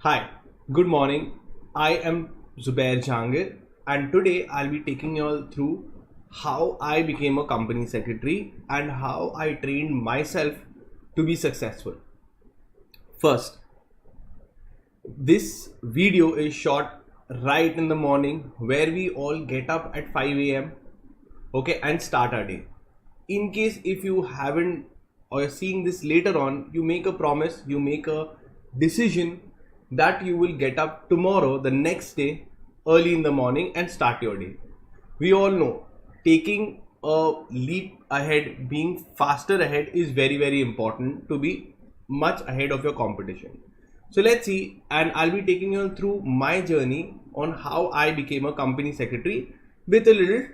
Hi, good morning. I am Zubair Jahangir, and today I'll be taking you all through how I became a company secretary and how I trained myself to be successful. First, this video is shot right in the morning where we all get up at 5 a.m. okay, and start our day. In case if you haven't or you're seeing this later on, you make a promise, you make a decision that you will get up tomorrow, the next day, early in the morning and start your day. We all know taking a leap ahead, being faster ahead is very important to be much ahead of your competition. So let's see, and I'll be taking you through my journey on how I became a company secretary with a little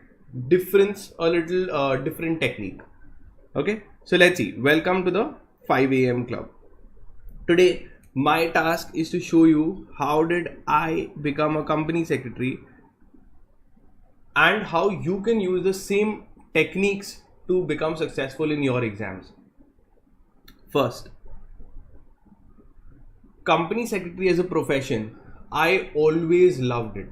difference, a little different technique. Okay, so let's see. Welcome to the 5 a.m. club. Today, my task is to show you how did I become a company secretary and how you can use the same techniques to become successful in your exams. First, company secretary as a profession, I always loved it.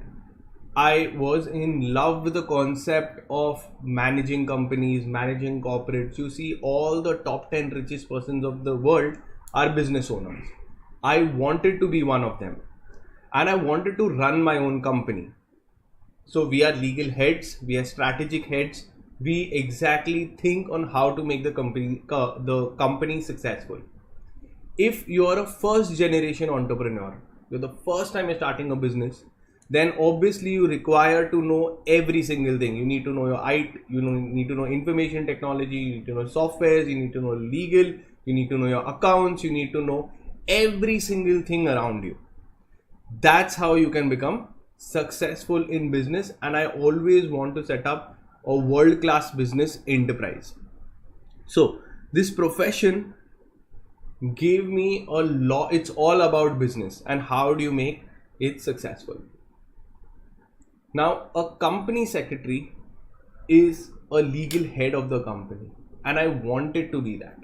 I was in love with the concept of managing companies, managing corporates. You see, all the top 10 richest persons of the world are business owners. I wanted to be one of them, and I wanted to run my own company. So we are legal heads, we are strategic heads. We exactly think on how to make the company successful. If you are a first generation entrepreneur, you're the first time you're starting a business, then obviously you require to know every single thing. You need to know your IT, you need to know information technology, you need to know softwares, you need to know legal, you need to know your accounts, you need to know every single thing around you. That's how you can become successful in business, and I always want to set up a world-class business enterprise. So this profession gave me a lot. It's all about business and how do you make it successful. Now, a company secretary is a legal head of the company, and I wanted to be that.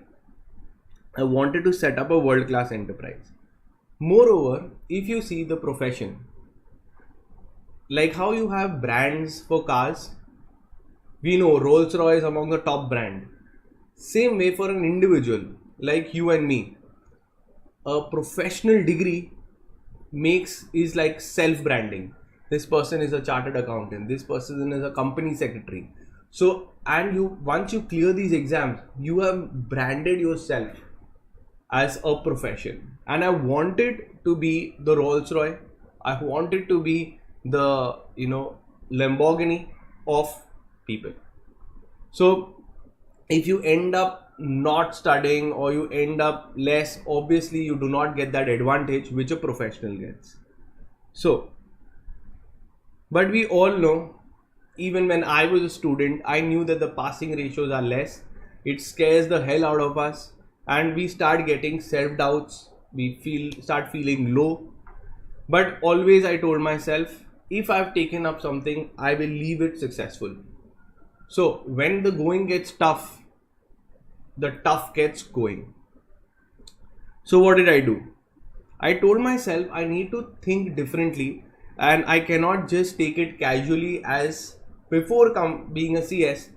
I wanted to set up a world-class enterprise. Moreover, if you see the profession, like how you have brands for cars, we know Rolls-Royce among the top brand. Same way for an individual like you and me, a professional degree is like self-branding. This person is a chartered accountant, this person is a company secretary. So, and you once you clear these exams, you have branded yourself as a profession. And I wanted to be the Rolls-Royce. I wanted to be the Lamborghini of people. So if you end up not studying or you end up less, obviously you do not get that advantage which a professional gets. So, but we all know, even when I was a student, I knew that the passing ratios are less. It scares the hell out of us, and we start getting self-doubts. We start feeling low. But always I told myself, if I've taken up something, I will leave it successful. So when the going gets tough, the tough gets going. So what did I do? I told myself I need to think differently, and I cannot just take it casually. As before being a CS,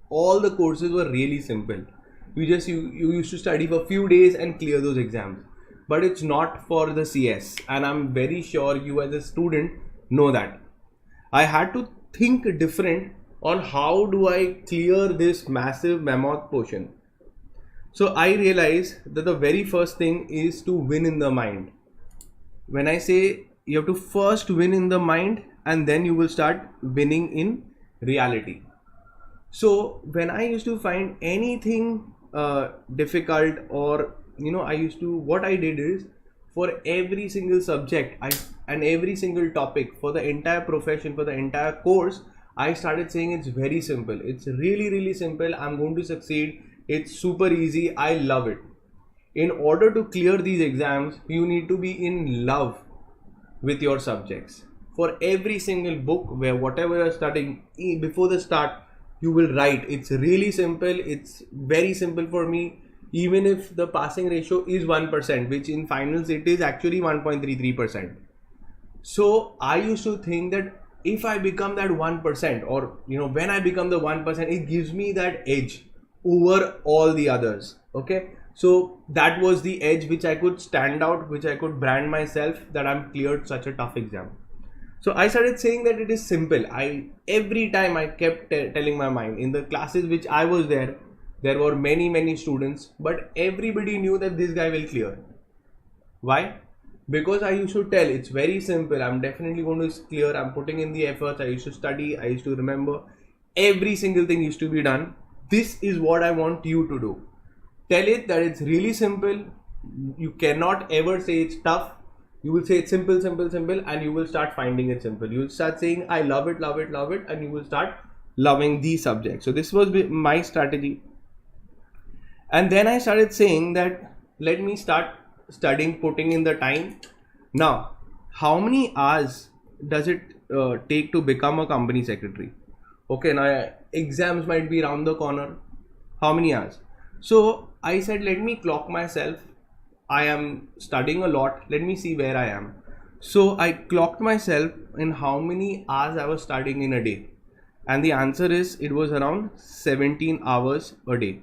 all the courses were really simple. You used to study for a few days and clear those exams. But it's not for the CS, and I'm very sure you as a student know that. I had to think different on how do I clear this massive mammoth portion. So I realized that the very first thing is to win in the mind. When I say you have to first win in the mind, and then you will start winning in reality. So when I used to find anything difficult, or what I did is, for every single subject and every single topic, for the entire profession, for the entire course, I started saying it's very simple. It's really simple. I'm going to succeed. It's super easy. I love it. In order to clear these exams, you need to be in love with your subjects. For every single book, where whatever you're studying, before the start, you will write, it's really simple. It's very simple for me. even if the passing ratio is 1%, which in finals it is actually 1.33%. So I used to think that if I become that 1%, or when I become the 1%, it gives me that edge over all the others. Okay, so that was the edge which I could stand out, which I could brand myself, that I'm cleared such a tough exam. So I started saying that it is simple. Every time I kept telling my mind, in the classes which I was there were many students, but everybody knew that this guy will clear. Why? Because I used to tell, it's very simple, I'm definitely going to clear, I'm putting in the efforts, I used to study, I used to remember, every single thing used to be done. This is what I want you to do. Tell it that it's really simple. You cannot ever say it's tough. You will say it's simple, and you will start finding it simple. You will start saying, I love it, and you will start loving the subject. So this was my strategy. And then I started saying that, let me start studying, putting in the time. Now, how many hours does it take to become a company secretary? Okay, now exams might be around the corner. How many hours? So I said, let me clock myself. I am studying a lot. Let me see where I am. So I clocked myself in how many hours I was studying in a day. And the answer is, it was around 17 hours a day.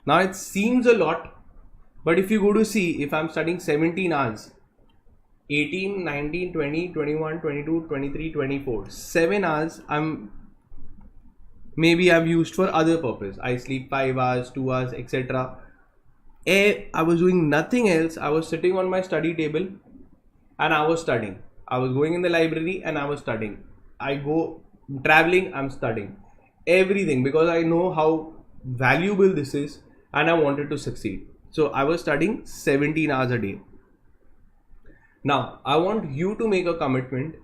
Now it seems a lot, but if you go to see, if I'm studying 17 hours, 18, 19, 20, 21, 22, 23, 24, 7 hours I've used for other purpose. I sleep 5 hours, 2 hours, etc. I was doing nothing else. I was sitting on my study table and I was studying. I was going in the library and I was studying. I go traveling, I'm studying. Everything, because I know how valuable this is and I wanted to succeed. So I was studying 17 hours a day. Now, I want you to make a commitment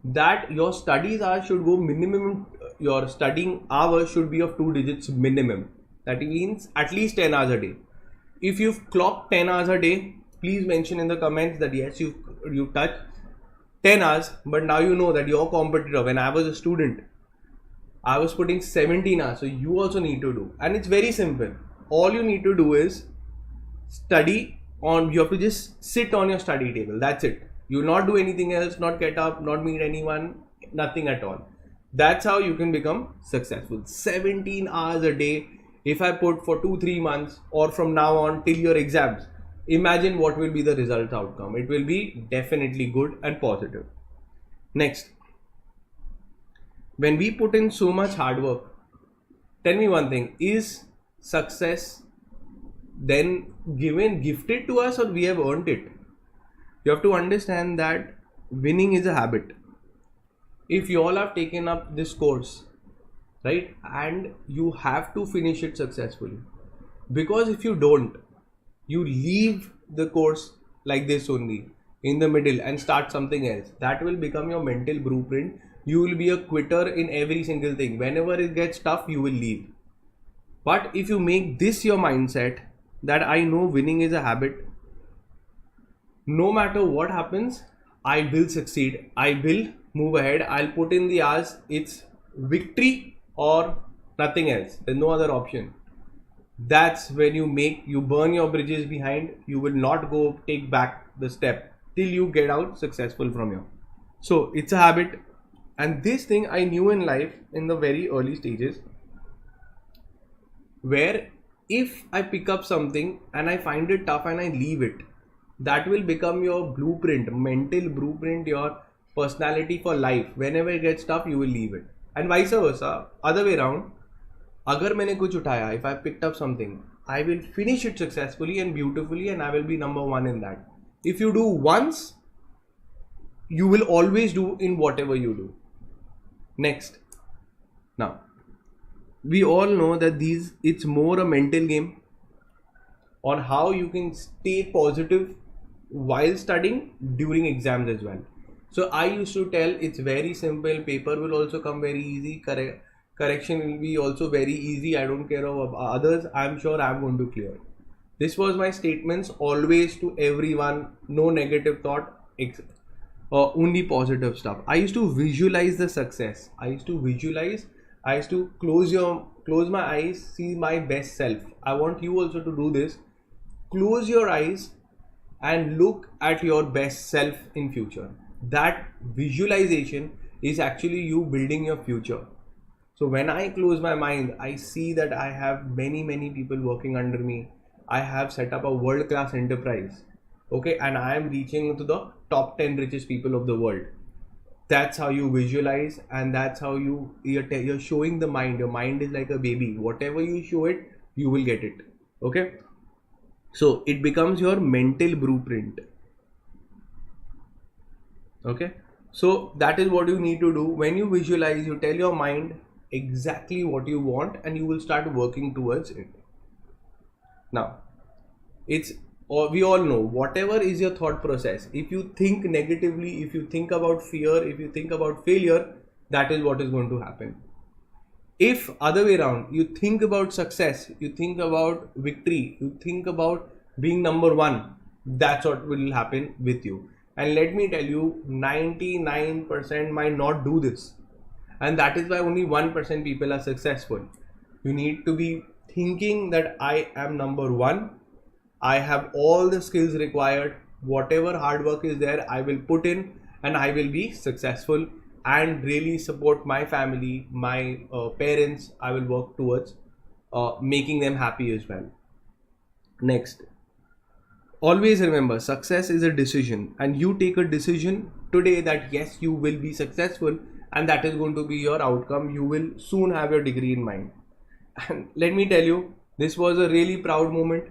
that your studies hours should go minimum, your studying hours should be of 2 digits minimum. That means at least 10 hours a day. If you've clocked 10 hours a day, please mention in the comments that yes, you touched 10 hours, but now you know that your competitor, when I was a student, I was putting 17 hours. So you also need to do. And it's very simple. All you need to do is study you have to just sit on your study table. That's it. You will not do anything else, not get up, not meet anyone, nothing at all. That's how you can become successful. 17 hours a day. If I put for 2-3 months, or from now on till your exams, imagine what will be the result outcome. It will be definitely good and positive. Next, when we put in so much hard work, tell me one thing, is success then gifted to us, or we have earned it? You have to understand that winning is a habit. If you all have taken up this course, right, and you have to finish it successfully, because if you don't, you leave the course like this only in the middle and start something else, that will become your mental blueprint. You will be a quitter in every single thing. Whenever it gets tough, you will leave. But if you make this your mindset, that I know winning is a habit, no matter what happens, I will succeed, I will move ahead, I'll put in the hours, it's victory or nothing else, there's no other option. That's when you burn your bridges behind. You will not go take back the step till you get out successful from here. So it's a habit, and this thing I knew in life in the very early stages, where if I pick up something and I find it tough and I leave it, that will become your blueprint, mental blueprint, your personality for life. Whenever it gets tough, you will leave it. And vice versa, other way around. Agar मैंने कुछ उठाया, if I picked up something, I will finish it successfully and beautifully, and I will be number one in that. If you do once, you will always do in whatever you do. Next, now we all know that it's more a mental game on how you can stay positive while studying during exams as well. So I used to tell, it's very simple, paper will also come very easy, correction will be also very easy, I don't care about others, I'm sure I'm going to clear. This was my statements always to everyone, no negative thought, only positive stuff. I used to visualize the success. I used to close your close my eyes, see my best self. I want you also to do this. Close your eyes and look at your best self in future. That visualization is actually you building your future. So when I close my mind, I see that I have many people working under me. I have set up a world-class enterprise. Okay, and I am reaching to the top 10 richest people of the world. That's how you visualize, and that's how you're showing the mind. Your mind is like a baby. Whatever you show it, you will get it. Okay, so it becomes your mental blueprint. Okay, so that is what you need to do. When you visualize, you tell your mind exactly what you want, and you will start working towards it. Now, we all know, whatever is your thought process, if you think negatively, if you think about fear, if you think about failure, that is what is going to happen. If other way around, you think about success, you think about victory, you think about being number one, that's what will happen with you. And let me tell you, 99% might not do this. And that is why only 1% people are successful. You need to be thinking that I am number one. I have all the skills required. Whatever hard work is there, I will put in, and I will be successful and really support my family, my parents. I will work towards making them happy as well. Next, always remember, success is a decision, and you take a decision today that yes, you will be successful, and that is going to be your outcome. You will soon have your degree in mind. And let me tell you, this was a really proud moment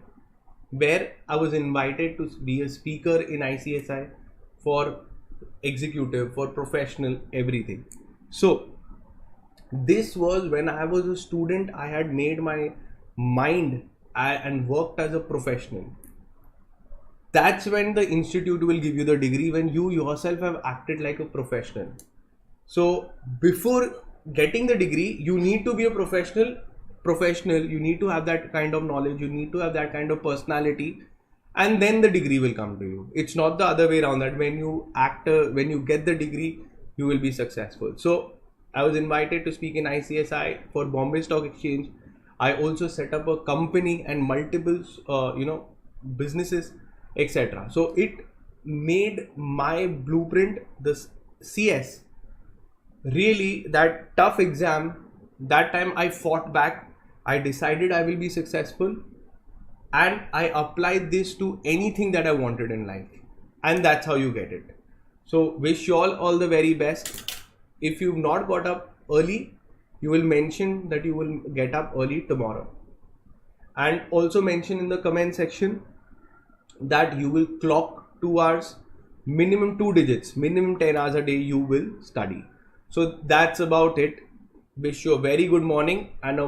where I was invited to be a speaker in ICSI for executive, for professional, everything. So this was when I was a student. I had made my mind and worked as a professional. That's when the institute will give you the degree, when you yourself have acted like a professional. So before getting the degree, you need to be a professional. You need to have that kind of knowledge, you need to have that kind of personality, and then the degree will come to you. It's not the other way around, that when you get the degree, you will be successful. So I was invited to speak in ICSI for Bombay Stock Exchange. I also set up a company and multiple businesses, etc. So it made my blueprint, the CS, really that tough exam. That time I fought back. I decided I will be successful, and I applied this to anything that I wanted in life, and that's how you get it. So wish you all the very best. If you've not got up early, you will mention that you will get up early tomorrow, and also mention in the comment section that you will clock 2 hours, minimum 2 digits, minimum 10 hours a day you will study. So that's about it. Wish you a very good morning and a